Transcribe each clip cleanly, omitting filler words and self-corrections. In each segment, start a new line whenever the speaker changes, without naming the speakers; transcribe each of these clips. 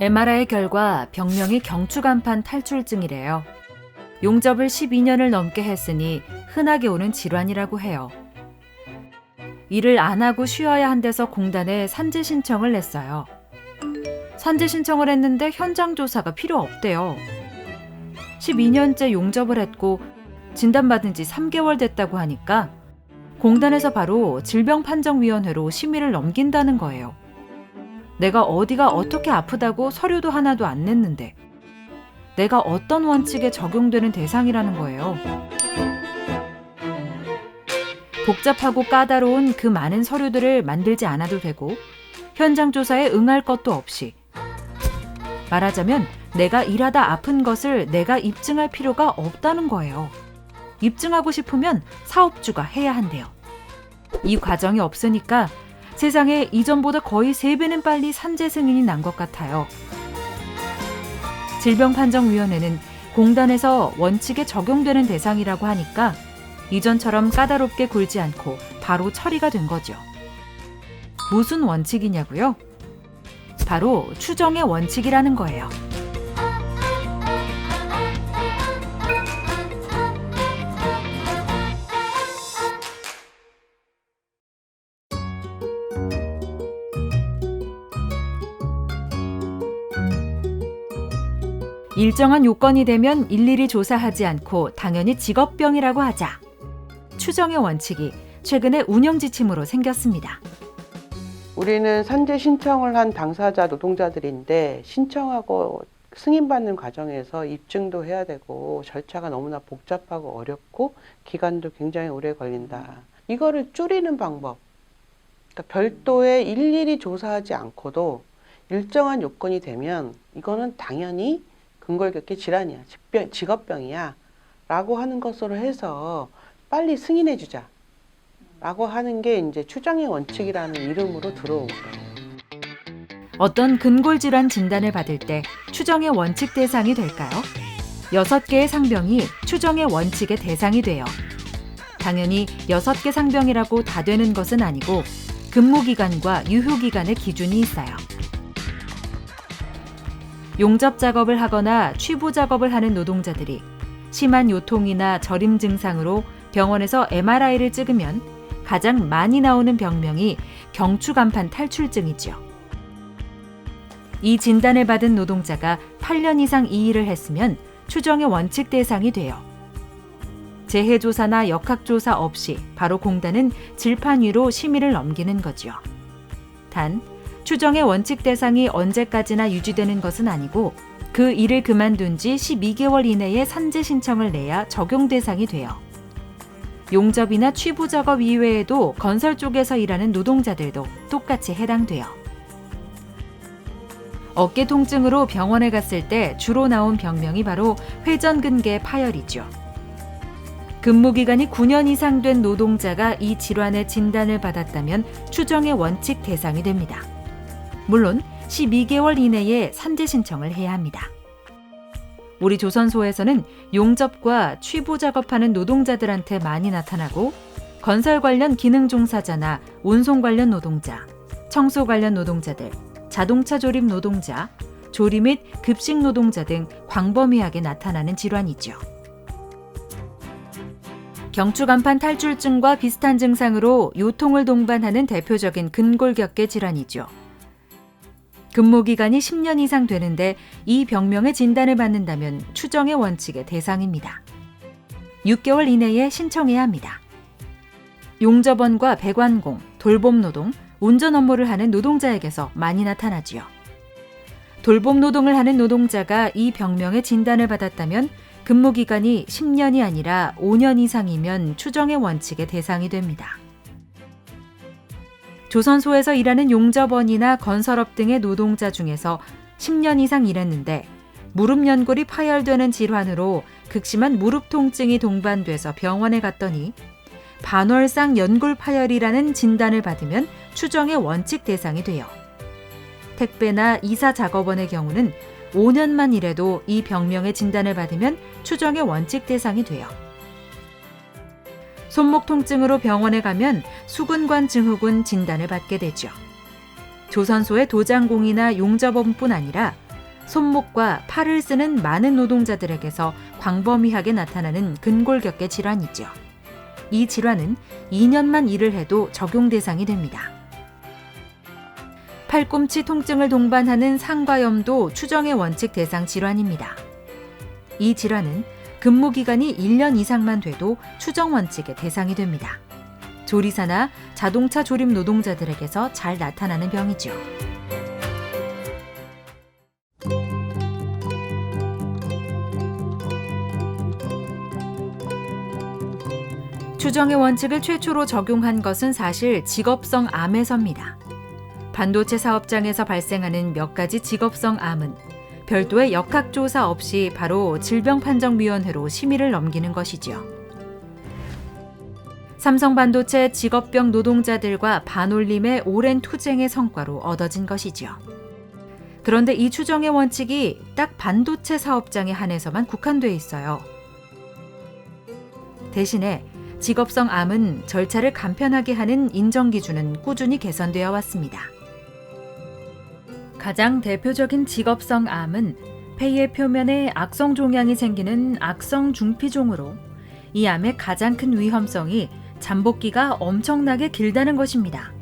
MRI 결과 병명이 경추간판 탈출증이래요. 용접을 12년을 넘게 했으니 흔하게 오는 질환이라고 해요. 일을 안 하고 쉬어야 한대서 공단에 산재 신청을 냈어요. 산재 신청을 했는데 현장 조사가 필요 없대요. 12년째 용접을 했고 진단받은 지 3개월 됐다고 하니까 공단에서 바로 질병판정위원회로 심의를 넘긴다는 거예요. 내가 어디가 어떻게 아프다고 서류도 하나도 안 냈는데 내가 어떤 원칙에 적용되는 대상이라는 거예요. 복잡하고 까다로운 그 많은 서류들을 만들지 않아도 되고 현장 조사에 응할 것도 없이 말하자면 내가 일하다 아픈 것을 내가 입증할 필요가 없다는 거예요. 입증하고 싶으면 사업주가 해야 한대요. 이 과정이 없으니까 세상에 이전보다 거의 3배는 빨리 산재 승인이 난 것 같아요. 질병판정위원회는 공단에서 원칙에 적용되는 대상이라고 하니까 이전처럼 까다롭게 굴지 않고 바로 처리가 된 거죠. 무슨 원칙이냐고요? 바로 추정의 원칙이라는 거예요. 일정한 요건이 되면 일일이 조사하지 않고 당연히 직업병이라고 하자. 추정의 원칙이 최근에 운영 지침으로 생겼습니다.
우리는 산재 신청을 한 당사자 노동자들인데 신청하고 승인받는 과정에서 입증도 해야 되고 절차가 너무나 복잡하고 어렵고 기간도 굉장히 오래 걸린다. 이거를 줄이는 방법. 그러니까 별도의 일일이 조사하지 않고도 일정한 요건이 되면 이거는 당연히 근골격계 질환이야, 직업병이야 라고 하는 것으로 해서 빨리 승인해 주자 라고 하는 게 이제 추정의 원칙이라는 이름으로 들어온 거예요.
어떤 근골질환 진단을 받을 때 추정의 원칙 대상이 될까요? 6개의 상병이 추정의 원칙의 대상이 돼요. 당연히 6개 상병이라고 다 되는 것은 아니고 근무기간과 유효기간의 기준이 있어요. 용접 작업을 하거나 취부 작업을 하는 노동자들이 심한 요통이나 저림 증상으로 병원에서 MRI를 찍으면 가장 많이 나오는 병명이 경추간판 탈출증이죠. 이 진단을 받은 노동자가 8년 이상 이 일을 했으면 추정의 원칙 대상이 돼요. 재해조사나 역학조사 없이 바로 공단은 질판 위로 심의를 넘기는 거죠. 단, 추정의 원칙 대상이 언제까지나 유지되는 것은 아니고 그 일을 그만둔 지 12개월 이내에 산재 신청을 내야 적용 대상이 돼요. 용접이나 취부 작업 이외에도 건설 쪽에서 일하는 노동자들도 똑같이 해당돼요. 어깨 통증으로 병원에 갔을 때 주로 나온 병명이 바로 회전근개 파열이죠. 근무기간이 9년 이상 된 노동자가 이 질환의 진단을 받았다면 추정의 원칙 대상이 됩니다. 물론 12개월 이내에 산재 신청을 해야 합니다. 우리 조선소에서는 용접과 취부 작업하는 노동자들한테 많이 나타나고 건설 관련 기능 종사자나 운송 관련 노동자, 청소 관련 노동자들, 자동차 조립 노동자, 조리 및 급식 노동자 등 광범위하게 나타나는 질환이죠. 경추간판 탈출증과 비슷한 증상으로 요통을 동반하는 대표적인 근골격계 질환이죠. 근무기간이 10년 이상 되는데 이 병명의 진단을 받는다면 추정의 원칙의 대상입니다. 6개월 이내에 신청해야 합니다. 용접원과 배관공, 돌봄노동, 운전 업무를 하는 노동자에게서 많이 나타나지요. 돌봄 노동을 하는 노동자가 이 병명의 진단을 받았다면 근무기간이 10년이 아니라 5년 이상이면 추정의 원칙의 대상이 됩니다. 조선소에서 일하는 용접원이나 건설업 등의 노동자 중에서 10년 이상 일했는데 무릎 연골이 파열되는 질환으로 극심한 무릎 통증이 동반돼서 병원에 갔더니 반월상 연골 파열이라는 진단을 받으면 추정의 원칙 대상이 돼요. 택배나 이사 작업원의 경우는 5년만 일해도 이 병명의 진단을 받으면 추정의 원칙 대상이 돼요. 손목 통증으로 병원에 가면 수근관 증후군 진단을 받게 되죠. 조선소의 도장공이나 용접원뿐 아니라 손목과 팔을 쓰는 많은 노동자들에게서 광범위하게 나타나는 근골격계 질환이죠. 이 질환은 2년만 일을 해도 적용 대상이 됩니다. 팔꿈치 통증을 동반하는 상과염도 추정의 원칙 대상 질환입니다. 이 질환은 근무 기간이 1년 이상만 돼도 추정 원칙의 대상이 됩니다. 조리사나 자동차 조립 노동자들에게서 잘 나타나는 병이죠. 추정의 원칙을 최초로 적용한 것은 사실 직업성 암에서입니다. 반도체 사업장에서 발생하는 몇 가지 직업성 암은 별도의 역학조사 없이 바로 질병판정위원회로 심의를 넘기는 것이죠. 삼성반도체 직업병 노동자들과 반올림의 오랜 투쟁의 성과로 얻어진 것이죠. 그런데 이 추정의 원칙이 딱 반도체 사업장에 한해서만 국한돼 있어요. 대신에 직업성 암은 절차를 간편하게 하는 인정 기준은 꾸준히 개선되어 왔습니다. 가장 대표적인 직업성 암은 폐의 표면에 악성 종양이 생기는 악성 중피종으로 이 암의 가장 큰 위험성이 잠복기가 엄청나게 길다는 것입니다.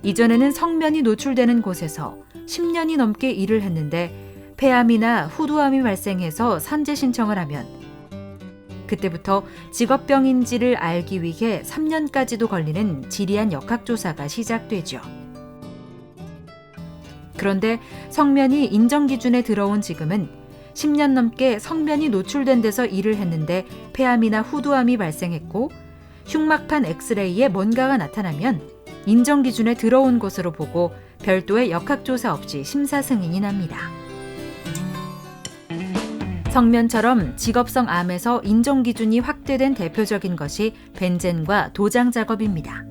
이전에는 성면이 노출되는 곳에서 10년이 넘게 일을 했는데 폐암이나 후두암이 발생해서 산재 신청을 하면 그때부터 직업병인지를 알기 위해 3년까지도 걸리는 지리한 역학조사가 시작되죠. 그런데 성면이 인정 기준에 들어온 지금은 10년 넘게 성면이 노출된 데서 일을 했는데 폐암이나 후두암이 발생했고 흉막판 엑스레이에 뭔가가 나타나면 인정 기준에 들어온 것으로 보고 별도의 역학조사 없이 심사 승인이 납니다. 성면처럼 직업성 암에서 인정 기준이 확대된 대표적인 것이 벤젠과 도장 작업입니다.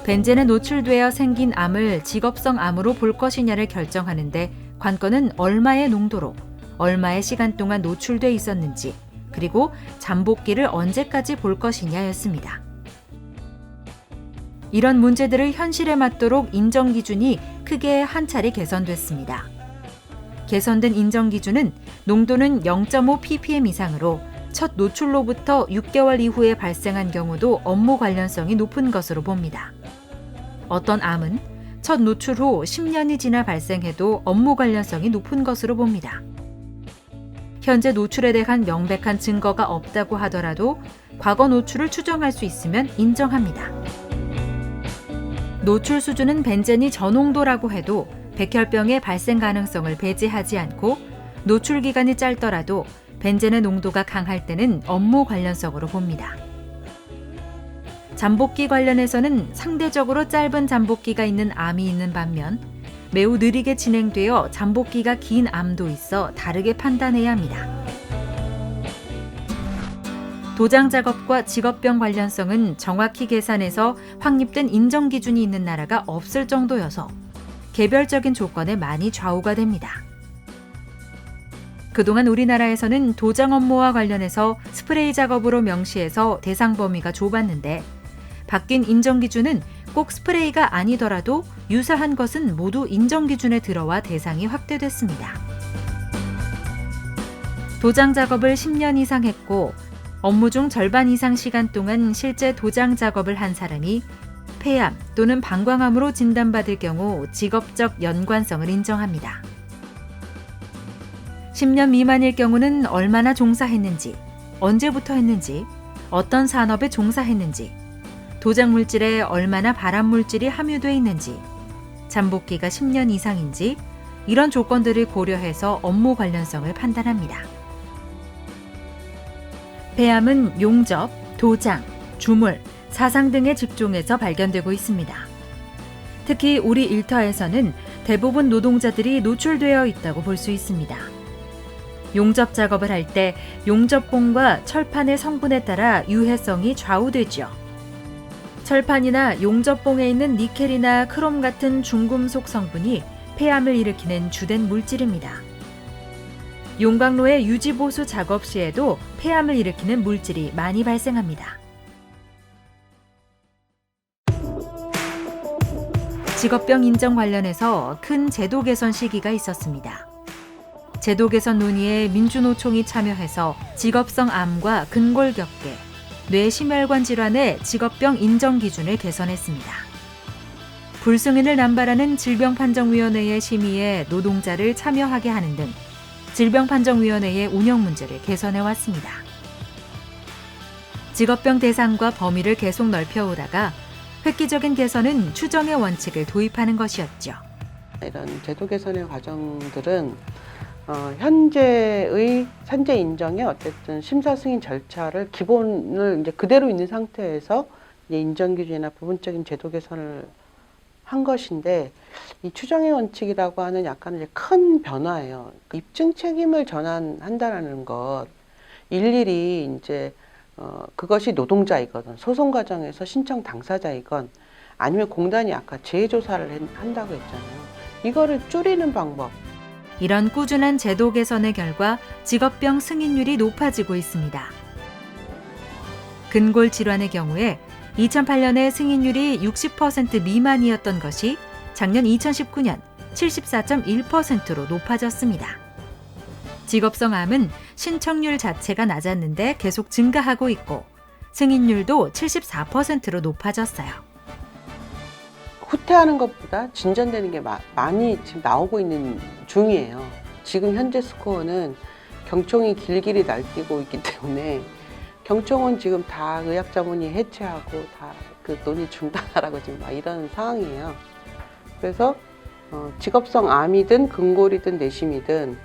벤젠에 노출되어 생긴 암을 직업성 암으로 볼 것이냐를 결정하는데 관건은 얼마의 농도로, 얼마의 시간 동안 노출돼 있었는지, 그리고 잠복기를 언제까지 볼 것이냐였습니다. 이런 문제들을 현실에 맞도록 인정 기준이 크게 한 차례 개선됐습니다. 개선된 인정 기준은 농도는 0.5 ppm 이상으로 첫 노출로부터 6개월 이후에 발생한 경우도 업무 관련성이 높은 것으로 봅니다. 어떤 암은 첫 노출 후 10년이 지나 발생해도 업무 관련성이 높은 것으로 봅니다. 현재 노출에 대한 명백한 증거가 없다고 하더라도 과거 노출을 추정할 수 있으면 인정합니다. 노출 수준은 벤젠이 저농도라고 해도 백혈병의 발생 가능성을 배제하지 않고 노출 기간이 짧더라도 벤젠의 농도가 강할 때는 업무 관련성으로 봅니다. 잠복기 관련해서는 상대적으로 짧은 잠복기가 있는 암이 있는 반면 매우 느리게 진행되어 잠복기가 긴 암도 있어 다르게 판단해야 합니다. 도장 작업과 직업병 관련성은 정확히 계산해서 확립된 인정 기준이 있는 나라가 없을 정도여서 개별적인 조건에 많이 좌우가 됩니다. 그동안 우리나라에서는 도장 업무와 관련해서 스프레이 작업으로 명시해서 대상 범위가 좁았는데 바뀐 인정 기준은 꼭 스프레이가 아니더라도 유사한 것은 모두 인정 기준에 들어와 대상이 확대됐습니다. 도장 작업을 10년 이상 했고 업무 중 절반 이상 시간 동안 실제 도장 작업을 한 사람이 폐암 또는 방광암으로 진단받을 경우 직업적 연관성을 인정합니다. 10년 미만일 경우는 얼마나 종사했는지, 언제부터 했는지, 어떤 산업에 종사했는지, 도장 물질에 얼마나 발암 물질이 함유되어 있는지, 잠복기가 10년 이상인지 이런 조건들을 고려해서 업무 관련성을 판단합니다. 폐암은 용접, 도장, 주물, 사상 등의 직종에서 발견되고 있습니다. 특히 우리 일터에서는 대부분 노동자들이 노출되어 있다고 볼 수 있습니다. 용접 작업을 할 때 용접봉과 철판의 성분에 따라 유해성이 좌우되죠. 철판이나 용접봉에 있는 니켈이나 크롬 같은 중금속 성분이 폐암을 일으키는 주된 물질입니다. 용광로의 유지보수 작업 시에도 폐암을 일으키는 물질이 많이 발생합니다. 직업병 인정 관련해서 큰 제도 개선 시기가 있었습니다. 제도 개선 논의에 민주노총이 참여해서 직업성 암과 근골격계, 뇌심혈관 질환의 직업병 인정 기준을 개선했습니다. 불승인을 남발하는 질병판정위원회의 심의에 노동자를 참여하게 하는 등 질병판정위원회의 운영 문제를 개선해왔습니다. 직업병 대상과 범위를 계속 넓혀오다가 획기적인 개선은 추정의 원칙을 도입하는 것이었죠.
이런 제도 개선의 과정들은 현재의 산재 인정의 어쨌든 심사 승인 절차를 기본을 이제 그대로 있는 상태에서 이제 인정 기준이나 부분적인 제도 개선을 한 것인데, 이 추정의 원칙이라고 하는 약간 이제 큰 변화예요. 입증 책임을 전환한다라는 것, 일일이 이제 그것이 노동자이거든, 소송 과정에서 신청 당사자이건, 아니면 공단이 아까 재조사를 한다고 했잖아요. 이거를 줄이는 방법.
이런 꾸준한 제도 개선의 결과 직업병 승인율이 높아지고 있습니다. 근골 질환의 경우에 2008년에 승인율이 60% 미만이었던 것이 작년 2019년 74.1%로 높아졌습니다. 직업성 암은 신청률 자체가 낮았는데 계속 증가하고 있고 승인율도 74%로 높아졌어요.
후퇴하는 것보다 진전되는 게 많이 지금 나오고 있는 중이에요. 지금 현재 스코어는 경총이 길길이 날뛰고 있기 때문에 경총은 지금 다 의학자문위 해체하고 다 그 논의 중단하라고 지금 막 이런 상황이에요. 그래서 직업성 암이든 근골이든 내심이든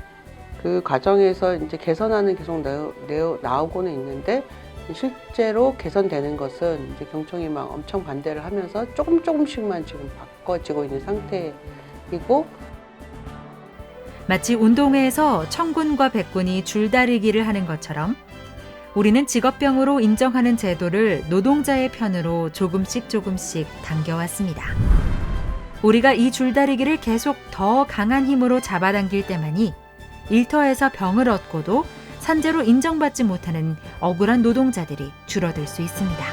그 과정에서 이제 개선안은 계속 나오고는 있는데, 실제로 개선되는 것은 이제 경총이 막 엄청 반대를 하면서 조금씩만 지금 바꿔지고 있는 상태이고,
마치 운동회에서 청군과 백군이 줄다리기를 하는 것처럼 우리는 직업병으로 인정하는 제도를 노동자의 편으로 조금씩 당겨왔습니다. 우리가 이 줄다리기를 계속 더 강한 힘으로 잡아당길 때만이 일터에서 병을 얻고도 산재로 인정받지 못하는 억울한 노동자들이 줄어들 수 있습니다.